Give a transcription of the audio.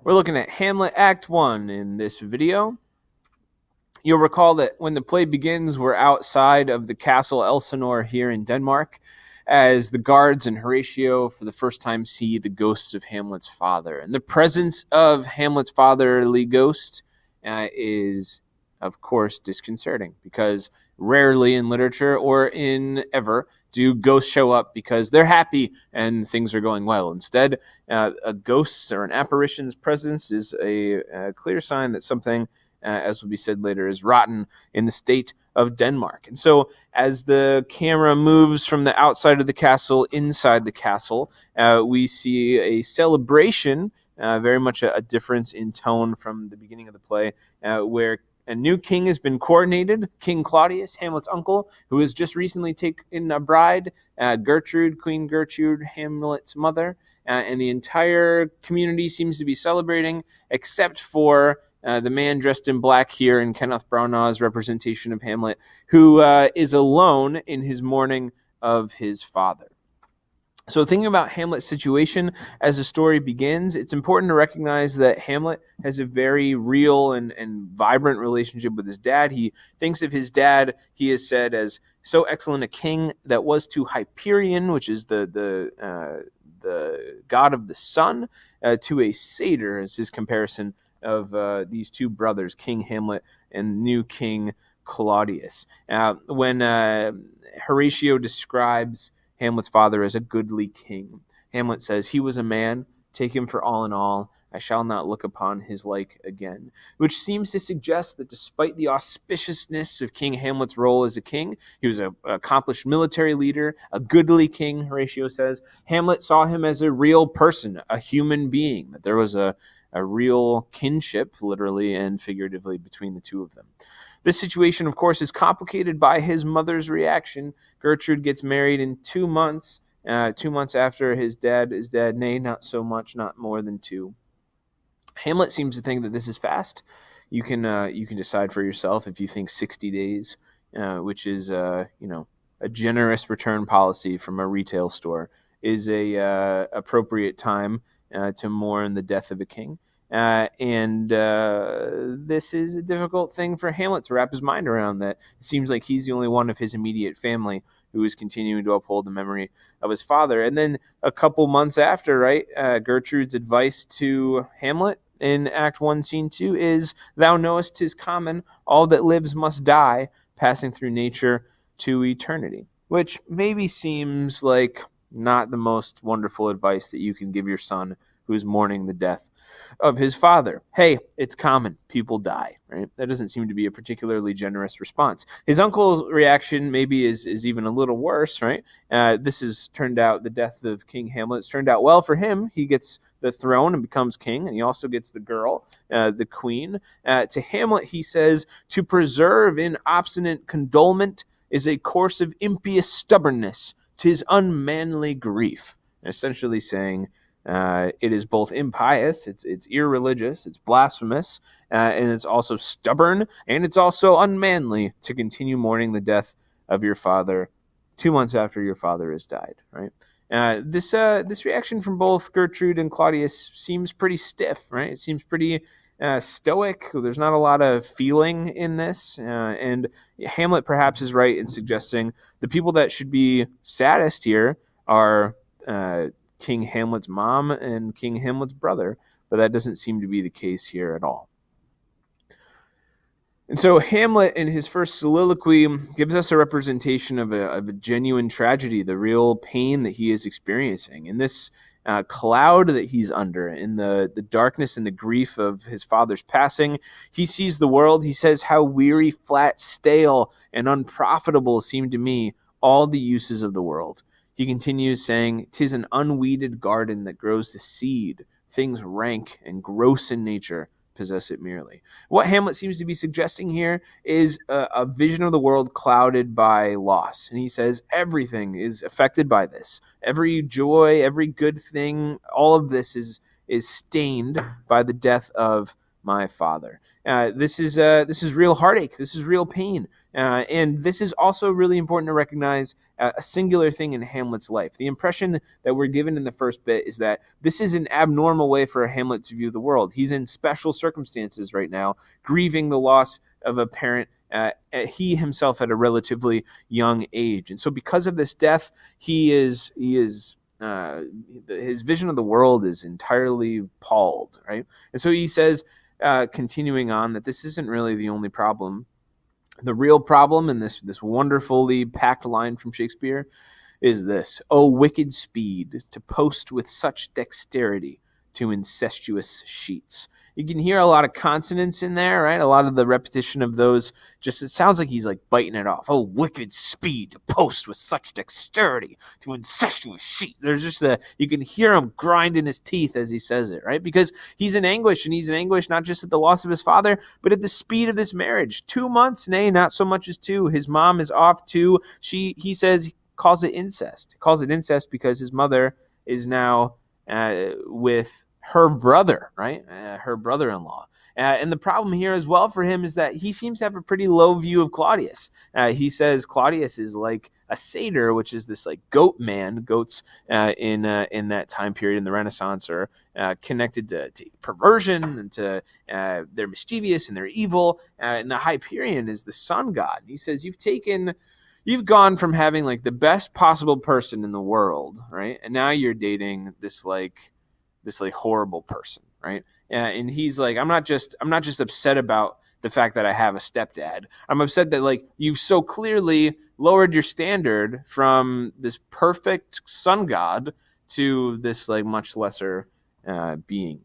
We're looking at Hamlet Act 1 in this video. You'll recall that when the play begins, we're outside of the castle Elsinore here in Denmark, as the guards and Horatio for the first time see the ghosts of Hamlet's father. And the presence of Hamlet's fatherly ghost is, of course, disconcerting, because rarely in literature or in ever do ghosts show up because they're happy and things are going well. Instead, a ghost or an apparition's presence is a clear sign that something, as will be said later, is rotten in the state of Denmark. And so as the camera moves from the outside of the castle inside the castle, we see a celebration, very much a difference in tone from the beginning of the play, where a new king has been coronated, King Claudius, Hamlet's uncle, who has just recently taken a bride, Gertrude, Queen Gertrude, Hamlet's mother, and the entire community seems to be celebrating, except for the man dressed in black here in Kenneth Branagh's representation of Hamlet, who is alone in his mourning of his father. So thinking about Hamlet's situation as the story begins, it's important to recognize that Hamlet has a very real and vibrant relationship with his dad. He thinks of his dad, he is said, as so excellent a king that was to Hyperion, which is the god of the sun, to a satyr, as his comparison of these two brothers, King Hamlet and new King Claudius. When Horatio describes Hamlet's father as a goodly king, Hamlet says, "He was a man, take him for all in all. I shall not look upon his like again," which seems to suggest that despite the auspiciousness of King Hamlet's role as a king, he was an accomplished military leader, a goodly king, Horatio says, Hamlet saw him as a real person, a human being, that there was a real kinship, literally and figuratively, between the two of them. This situation, of course, is complicated by his mother's reaction. Gertrude gets married in 2 months, 2 months after his dad is dead. Nay, not so much, not more than 2. Hamlet seems to think that this is fast. You can decide for yourself if you think 60 days, which is a generous return policy from a retail store, is a appropriate time to mourn the death of a king. And this is a difficult thing for Hamlet to wrap his mind around, that it seems like he's the only one of his immediate family who is continuing to uphold the memory of his father. And then a couple months after, right, Gertrude's advice to Hamlet in Act 1, Scene 2 is, "Thou knowest 'tis common, all that lives must die, passing through nature to eternity," which maybe seems like not the most wonderful advice that you can give your son who is mourning the death of his father. Hey, it's common. People die, right? That doesn't seem to be a particularly generous response. His uncle's reaction maybe is even a little worse, right? This has turned out, the death of King Hamlet, it's turned out well for him. He gets the throne and becomes king, and he also gets the girl, the queen. To Hamlet, he says, "To preserve in obstinate condolement is a course of impious stubbornness. 'Tis unmanly grief." Essentially saying, it is both impious, it's irreligious, it's blasphemous, and it's also stubborn, and it's also unmanly to continue mourning the death of your father 2 months after your father has died, right? This reaction from both Gertrude and Claudius seems pretty stiff, right? It seems pretty stoic. There's not a lot of feeling in this, and Hamlet perhaps is right in suggesting the people that should be saddest here are King Hamlet's mom and King Hamlet's brother, but that doesn't seem to be the case here at all. And so Hamlet, in his first soliloquy, gives us a representation of a genuine tragedy, the real pain that he is experiencing. In this cloud that he's under, in the darkness and the grief of his father's passing, he sees the world. He says, "How weary, flat, stale, and unprofitable seem to me all the uses of the world." He continues saying, "'Tis an unweeded garden that grows the seed. Things rank and gross in nature possess it merely." What Hamlet seems to be suggesting here is a vision of the world clouded by loss. And he says everything is affected by this. Every joy, every good thing, all of this is stained by the death of my father. This is real heartache. This is real pain. And this is also really important to recognize a singular thing in Hamlet's life. The impression that we're given in the first bit is that this is an abnormal way for Hamlet to view the world. He's in special circumstances right now, grieving the loss of a parent he himself at a relatively young age. And so because of this death, his vision of the world is entirely palled, right? And so he says, continuing on, that this isn't really the only problem. The real problem, in this wonderfully packed line from Shakespeare, is this: "O wicked speed, to post with such dexterity to incestuous sheets." You can hear a lot of consonants in there, right? A lot of the repetition of those, just, it sounds like he's like biting it off. "Oh, wicked speed to post with such dexterity to incestuous sheets." There's just you can hear him grinding his teeth as he says it, right? Because he's in anguish, and he's in anguish not just at the loss of his father, but at the speed of this marriage. 2 months, nay, not so much as 2. His mom is off too. He says, calls it incest. He calls it incest because his mother is now with her brother, right? Her brother-in-law. And the problem here as well for him is that he seems to have a pretty low view of Claudius. He says Claudius is like a satyr, which is this like goat man. Goats in that time period in the Renaissance are connected to perversion and to they're mischievous and they're evil. And the Hyperion is the sun god. He says you've gone from having like the best possible person in the world, right? And now you're dating this horrible person, right? And he's like, I'm not just upset about the fact that I have a stepdad. I'm upset that like you've so clearly lowered your standard from this perfect sun god to this like much lesser being.